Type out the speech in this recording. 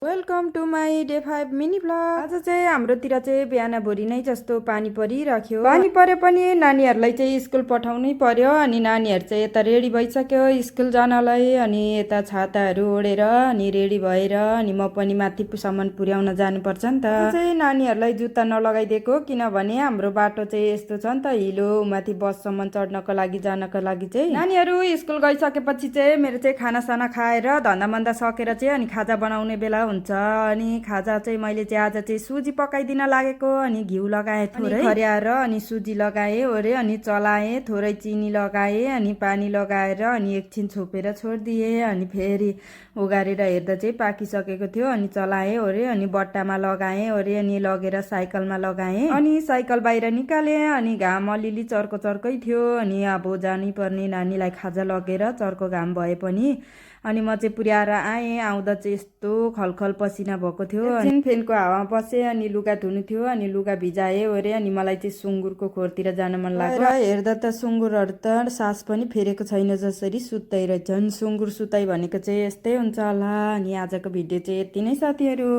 Welcome to my day 5 mini blog. आज चाहिँ हाम्रोतिर चाहिँ बिहानभरि नै जस्तो पानी परिराख्यो। पानी परे पनि नानीहरूलाई चाहिँ स्कुल पठाउनै पर्यो। अनि नानीहरू चाहिँ यता रेडी भइसक्यो स्कुल जानलाई। अनि यता छाताहरू ओढेर अनि रेडी भएर अनि म पनि माथिसम्म पुर्याउन जानुपर्छ नि त। चाहिँ नानीहरूलाई जुत्ता नलगाइदिएको किनभने हाम्रो बाटो चाहिँ यस्तो छ नि त, हिलो माथि बससम्म चढ्नको लागि जानको लागि चाहिँ। नानीहरू स्कुल गइसकेपछि चाहिँ मेरो चाहिँ खानासाना खाएर धन्दामन्दा सकेर चाहिँ अनि खाजा बनाउने बेला हुन्छ। अनि खाजा चाहिँ मैले चाहिँ आज चाहिँ सुजी पकाइदिन लागेको। अनि घिउ लगाएँ थोरै खर्याएर अनि सुजी लगाएँ ओरे अनि चलाएँ, थोरै चिनी लगाएँ अनि पानी लगाएर अनि एकछिन छोपेर छोडिदिएँ। अनि फेरि उगारेर हेर्दा चाहिँ पाकिसकेको थियो। अनि चलाएँ ओरे अनि बट्टामा लगाएँ ओरे अनि लगेर साइकलमा लगाएँ। अनि साइकल बाहिर निकालेँ। अनि घाम अलिअलि चर्को चर्कै थियो। अनि अब जानै पर्ने नानीलाई खाजा लगेर चर्को घाम भए पनि। अनि म चाहिँ पुर्याएर आएँ। आउँदा चाहिँ यस्तो खलखल पसिना भएको थियो। अनि फेनको हावामा बसेँ। अनि लुगा धुनु थियो अनि लुगा भिजाएँ ओरे अनि मलाई चाहिँ सुँगुरको खोरतिर जान मन लाग्यो। हेर्दा त सुँगुरहरू त सास पनि फेरेको छैन जसरी सुत्दै रहेछन्। सुँगुर सुताइ भनेको चाहिँ यस्तै हुन्छ होला। अनि आजको भिडियो चाहिँ यति नै साथीहरू।